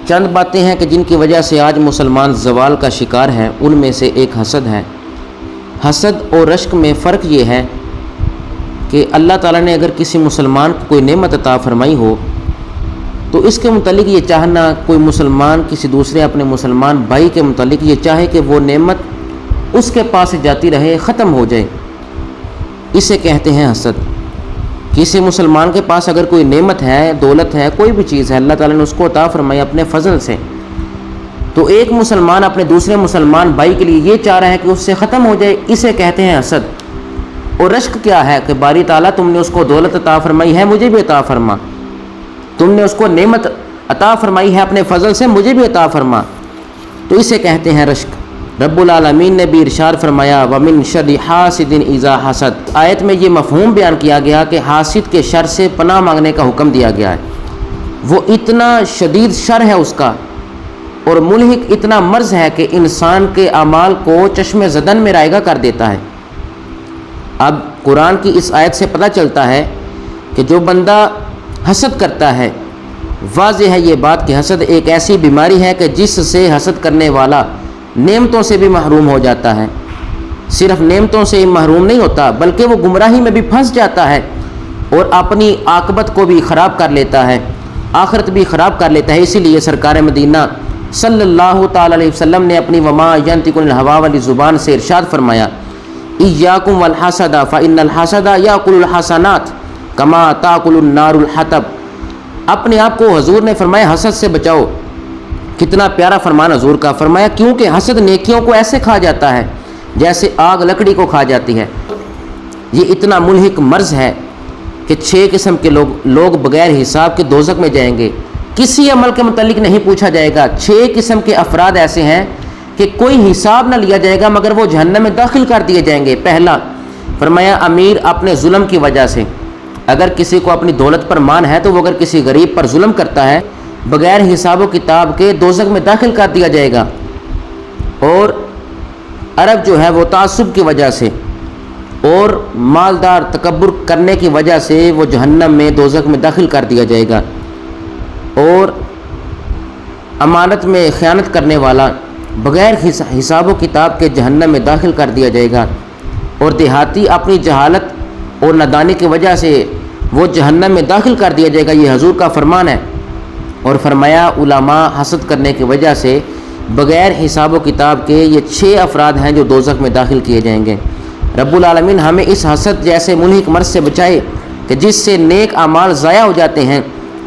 چند باتیں ہیں کہ جن کی وجہ سے آج مسلمان زوال کا شکار ہیں، ان میں سے ایک حسد ہے۔ حسد اور رشک میں فرق یہ ہے کہ اللہ تعالیٰ نے اگر کسی مسلمان کو کوئی نعمت عطا فرمائی ہو تو اس کے متعلق یہ چاہنا، کوئی مسلمان کسی دوسرے اپنے مسلمان بھائی کے متعلق یہ چاہے کہ وہ نعمت اس کے پاس جاتی رہے، ختم ہو جائے، اسے کہتے ہیں حسد۔ کسی مسلمان کے پاس اگر کوئی نعمت ہے، دولت ہے، کوئی بھی چیز ہے، اللہ تعالیٰ نے اس کو عطا فرمائی اپنے فضل سے، تو ایک مسلمان اپنے دوسرے مسلمان بھائی کے لیے یہ چاہ رہا ہے کہ اس سے ختم ہو جائے، اسے کہتے ہیں حسد۔ اور رشک کیا ہے کہ باری تعالیٰ تم نے اس کو دولت عطا فرمائی ہے، مجھے بھی عطا فرما، تم نے اس کو نعمت عطا فرمائی ہے اپنے فضل سے، مجھے بھی عطا فرما، تو اسے کہتے ہیں رشک۔ رب العالمین نے بھی ارشاد فرمایا وَمِن شَرِّ حَاسِدٍ إِذَا حَسَدَ، آیت میں یہ مفہوم بیان کیا گیا کہ حاسد کے شر سے پناہ مانگنے کا حکم دیا گیا ہے۔ وہ اتنا شدید شر ہے اس کا، اور ملحق اتنا مرض ہے کہ انسان کے اعمال کو چشم زدن میں رائگاں کر دیتا ہے۔ اب قرآن کی اس آیت سے پتہ چلتا ہے کہ جو بندہ حسد کرتا ہے، واضح ہے یہ بات کہ حسد ایک ایسی بیماری ہے کہ جس سے حسد کرنے والا نعمتوں سے بھی محروم ہو جاتا ہے۔ صرف نعمتوں سے محروم نہیں ہوتا بلکہ وہ گمراہی میں بھی پھنس جاتا ہے اور اپنی عاقبت کو بھی خراب کر لیتا ہے، آخرت بھی خراب کر لیتا ہے۔ اسی لیے سرکار مدینہ صلی اللہ تعالی علیہ وسلم نے اپنی وما ینطق عن الہویٰ والی زبان سے ارشاد فرمایا ایاکم والحسد فإن الحسد یاکل الحسنات کما تاکل النار الحطب۔ اپنے آپ کو حضور نے فرمایا حسد سے بچاؤ۔ کتنا پیارا فرمان حضور کا، فرمایا کیونکہ حسد نیکیوں کو ایسے کھا جاتا ہے جیسے آگ لکڑی کو کھا جاتی ہے۔ یہ اتنا ملحق مرض ہے کہ 6 قسم کے لوگ بغیر حساب کے دوزخ میں جائیں گے، کسی عمل کے متعلق نہیں پوچھا جائے گا۔ 6 قسم کے افراد ایسے ہیں کہ کوئی حساب نہ لیا جائے گا مگر وہ جہنم میں داخل کر دیے جائیں گے۔ پہلا فرمایا امیر اپنے ظلم کی وجہ سے، اگر کسی کو اپنی دولت پر مان ہے تو وہ اگر کسی غریب پر ظلم کرتا ہے بغیر حساب و کتاب کے دوزخ میں داخل کر دیا جائے گا۔ اور عرب جو ہے وہ تعصب کی وجہ سے اور مالدار تکبر کرنے کی وجہ سے وہ جہنم میں دوزخ میں داخل کر دیا جائے گا۔ اور امانت میں خیانت کرنے والا بغیر حساب و کتاب کے جہنم میں داخل کر دیا جائے گا۔ اور دیہاتی اپنی جہالت اور نادانی کی وجہ سے وہ جہنم میں داخل کر دیا جائے گا۔ یہ حضور کا فرمان ہے۔ اور فرمایا علماء حسد کرنے کی وجہ سے بغیر حساب و کتاب کے یہ 6 افراد ہیں جو دوزخ میں داخل کیے جائیں گے۔ رب العالمین ہمیں اس حسد جیسے ملحق مرض سے بچائے کہ جس سے نیک اعمال ضائع ہو جاتے ہیں،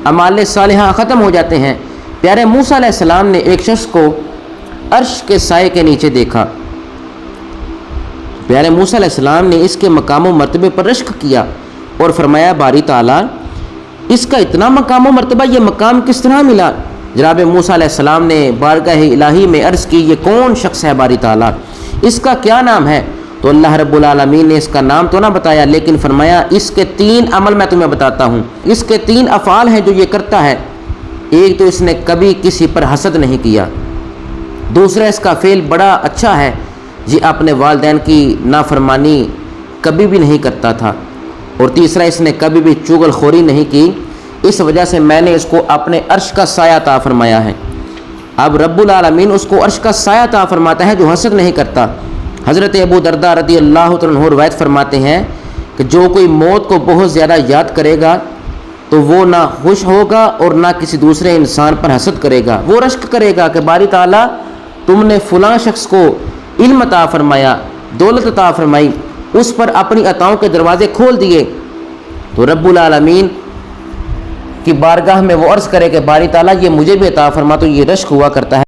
اعمال صالحہ ختم ہو جاتے ہیں۔ پیارے موسیٰ علیہ السلام نے ایک شخص کو عرش کے سائے کے نیچے دیکھا۔ پیارے موسیٰ علیہ السلام نے اس کے مقام و مرتبے پر رشک کیا اور فرمایا باری تعالیٰ اس کا اتنا مقام و مرتبہ، یہ مقام کس طرح ملا؟ جناب موسیٰ علیہ السلام نے بارگاہ الہی میں عرض کی یہ کون شخص ہے باری تعالیٰ، اس کا کیا نام ہے؟ تو اللہ رب العالمین نے اس کا نام تو نہ بتایا لیکن فرمایا اس کے 3 عمل میں تمہیں بتاتا ہوں، اس کے 3 افعال ہیں جو یہ کرتا ہے۔ ایک تو اس نے کبھی کسی پر حسد نہیں کیا، دوسرا اس کا فعل بڑا اچھا ہے، یہ اپنے والدین کی نافرمانی کبھی بھی نہیں کرتا تھا، اور تیسرا اس نے کبھی بھی چغل خوری نہیں کی، اس وجہ سے میں نے اس کو اپنے عرش کا سایہ عطا فرمایا ہے۔ اب رب العالمین اس کو عرش کا سایہ عطا فرماتا ہے جو حسد نہیں کرتا۔ حضرت ابو درداء رضی اللہ عنہ روایت فرماتے ہیں کہ جو کوئی موت کو بہت زیادہ یاد کرے گا تو وہ نہ خوش ہوگا اور نہ کسی دوسرے انسان پر حسد کرے گا، وہ رشک کرے گا کہ باری تعالیٰ تم نے فلاں شخص کو علم عطا فرمایا، دولت عطا فرمائی، اس پر اپنی عطاؤں کے دروازے کھول دیے، تو رب العالمین کی بارگاہ میں وہ عرض کرے کہ باری تعالیٰ یہ مجھے بھی عطا فرما، تو یہ رشک ہوا کرتا ہے۔